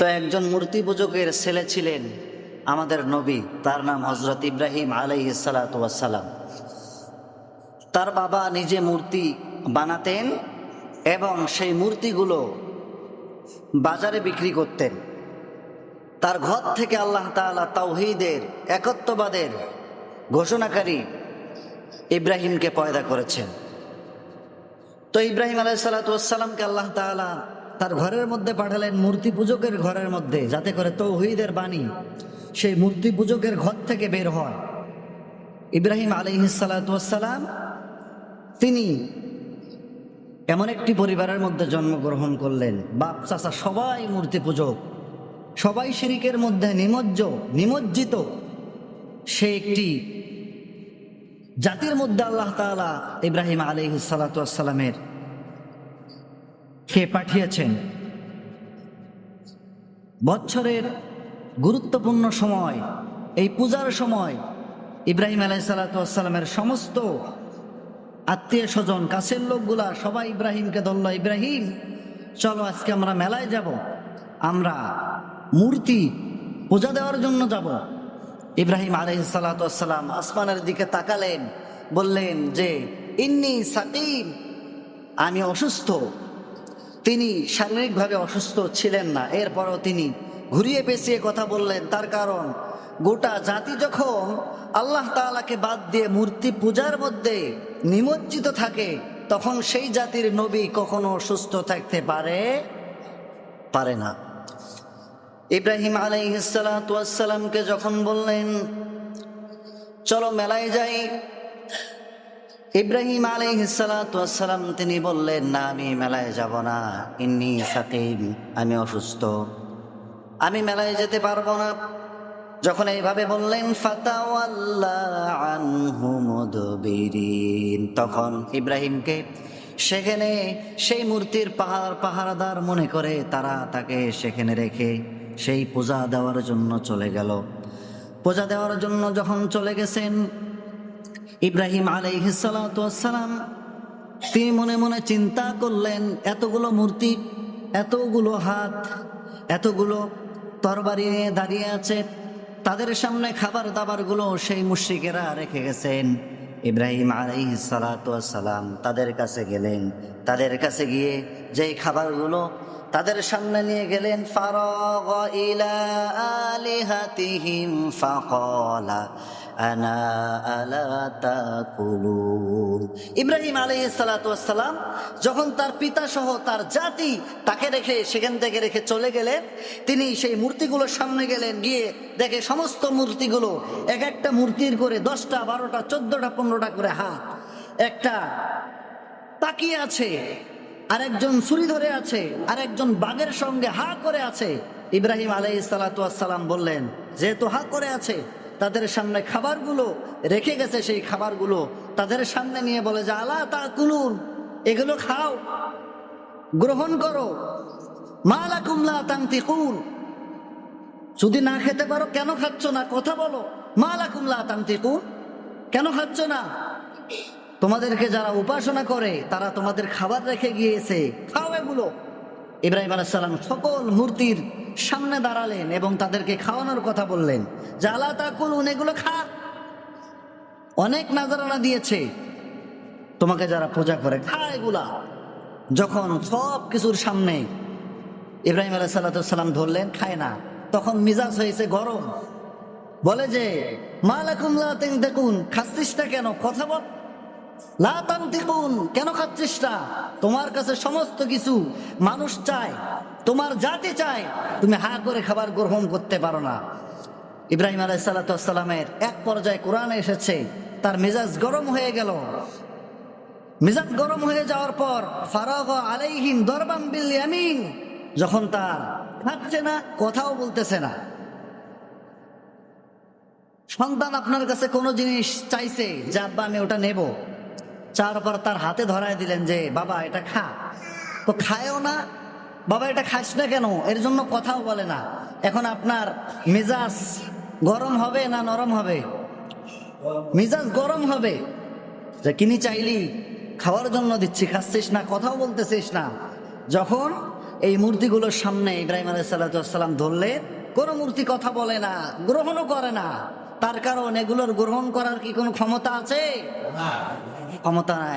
তো একজন মূর্তি পূজকের ছেলে ছিলেন আমাদের নবী, তার নাম হযরত ইব্রাহিম আলাইহিস সালাতু ওয়াস সালাম। তার বাবা নিজে মূর্তি বানাতেন এবং সেই মূর্তিগুলো বাজারে বিক্রি করতেন। তার ঘর থেকে আল্লাহ তাআলা তাওহীদের, একত্ববাদের ঘোষণাকারী ইব্রাহিমকে পয়দা করেছেন। তো ইব্রাহিম আলাইহিস সালাতু ওয়াস সালামকে আল্লাহ তাআলা তার ঘরের মধ্যে পাঠালেন, মূর্তি পূজকের ঘরের মধ্যে, যাতে করে তাওহীদের বাণী সেই মূর্তি পূজকের ঘর থেকে বের হয়। ইব্রাহিম আলাইহিস সালাতু ওয়াস সালাম তিনি এমন একটি পরিবারের মধ্যে জন্মগ্রহণ করলেন, বাপ চাচা সবাই মূর্তি পূজক, সবাই শিরিকের মধ্যে নিমজ্জিত। সে একটি জাতির মধ্যে আল্লাহ তাআলা ইব্রাহিম আলাইহিস সালাতু ওয়াস সালামের কে পাঠিয়েছেন। বছরের গুরুত্বপূর্ণ সময়, এই পূজার সময় ইব্রাহিম আলাইহিস সালাতু ওয়াস সালামের সমস্ত আত্মীয় স্বজন, কাছের লোকগুলা সবাই ইব্রাহিমকে ধরল, ইব্রাহিম চলো আজকে আমরা মেলায় যাব, আমরা মূর্তি পূজা দেওয়ার জন্য যাব। ইব্রাহিম আলাইহিস সালাতু ওয়াস সালাম আসমানের দিকে তাকালেন, বললেন যে ইন্নী সাকিম, আমি অসুস্থ। তিনি শারীরিকভাবে অসুস্থ ছিলেন না, এরপরও তিনি ঘুরিয়ে পেঁচিয়ে কথা বললেন। তার কারণ, গোটা জাতি যখন আল্লাহ তাআলাকে বাদ দিয়ে মূর্তি পূজার মধ্যে নিমজ্জিত থাকে, তখন সেই জাতির নবী কখনো সুস্থ থাকতে পারে না। ইব্রাহিম আলাইহিস সালাতু ওয়াস সালামকে যখন বললেন চলো মেলায় যাই, ইব্রাহিম আলাইহিস সালাতু ওয়াস সালাম তিনি বললেন, না আমি মেলায় যাব না, ইন্নী সাকিম, আমি অসুস্থ, আমি মেলায় যেতে পারবো না। যখন এইভাবে বললেন, ফাতাওয়াল্লা আনহু মুদবিরিন, তখন ইব্রাহিমকে সেখানে সেই মূর্তির পাহারাদার মনে করে তারা তাকে সেখানে রেখে সেই পূজা দেওয়ার জন্য চলে গেল। পূজা দেওয়ার জন্য যখন চলে গেছেন ইব্রাহিম আলাইহিস সালাতু ওয়াস সালাম, তিনি মনে মনে চিন্তা করলেন, এতগুলো মূর্তি, এতগুলো হাত, এতগুলো তরবারি নিয়ে দাঁড়িয়ে আছে, তাদের সামনে খাবার দাবারগুলো সেই মুশরিকেরা রেখে গেছেন। ইব্রাহিম আলাইহিস সালাতু ওয়াস সালাম তাদের কাছে গেলেন, তাদের কাছে গিয়ে যেই খাবারগুলো তাদের সামনে নিয়ে গেলেন, ফারাগা ইলা আলিহাতিহিম ফাকালা আনা আলা তাকুলুন। ইব্রাহিম আলাইহিস সালাতু ওয়াস সালাম যখন তার পিতা সহ তার জাতি তাকে রেখে সেখান থেকে রেখে চলে গেলেন, তিনি সেই মূর্তিগুলোর সামনে গেলেন, গিয়ে দেখে সমস্ত মূর্তিগুলো এক একটা মূর্তির করে 10টা 12টা 14টা 15টা করে হাত, একটা তাকিয়ে আছে, আরেকজন ছুরি ধরে আছে, আরেকজন বাঘের সঙ্গে হা করে আছে। ইব্রাহিম আলাইহিস সালাতু ওয়াস সালাম বললেন, যেহেতু হা করে আছে, তাদের সামনে খাবারগুলো রেখে গেছে, সেই খাবারগুলো তাদের সামনে নিয়ে বলে যে আলা তাকুলুন, এগুলো খাও, গ্রহণ করো। মা লাকুম লা তানতিকুন, যদি না খেতে পারো কেন খাচ্ছ না, কথা বলো। মা লাকুম লা তানতিকুন, কেন খাচ্ছ না? তোমাদেরকে যারা উপাসনা করে তারা তোমাদের খাবার রেখে গিয়েছে, খাও এগুলো। ইব্রাহিম আলাইহিস সালাম সকল মূর্তির সামনে দাঁড়ালেন এবং তাদেরকে খাওয়ানোর কথা বললেন যে আলা তাকুলুন, এগুলো খা। অনেক নাজারানা দিয়েছে তোমাকে যারা পূজা করে, খা এগুলা। যখন সব কিছুর সামনে ইব্রাহিম আলাইহিস সালাম ধরলেন, খায় না, তখন মিজাজ হয়েছে গরম, বলে যে মা লাকুম লা তানতিকুন, খাচ্ছিস না কেন, কথা বল। লা তানতিকুন, কেন খাচ্ছিস না? তোমার কাছে সমস্ত কিছু মানুষ চায়, তোমার জাতি চায়, তুমি হা করে খাবার গ্রহণ করতে পারো না। ইব্রাহিম আলাইহিস সালামের এক পর্যায়ে কোরআনে এসেছে তার মেজাজ গরম হয়ে গেল। মেজাজ গরম হয়ে যাওয়ার পর ফারাগা আলাইহিম দরবাম বিল ইয়ামিন, যখন তার খাচ্ছে না, কথাও বলতেছে না। সন্তান আপনার কাছে কোনো জিনিস চাইছে যে আব্বা আমি ওটা নেব, চার পর তার হাতে ধরায় দিলেন যে বাবা এটা খা, তো খায়ও না। বাবা এটা খাস না কেন, এর জন্য কথাও বলে না। এখন আপনার মেজাজ গরম হবে না নরম হবে? মেজাজ গরম হবে যে কিনি চাইলি খাওয়ার জন্য দিচ্ছি, খাচ্ছিস না, কথাও বলতেছিস না। যখন এই মূর্তিগুলোর সামনে ইব্রাহিম আলাইহিসসালাম ধরলে কোনো মূর্তি কথা বলে না, গ্রহণও করে না। তার কারণ এগুলোর গ্রহণ করার কি কোনো ক্ষমতা আছে? ক্ষমতা নাই।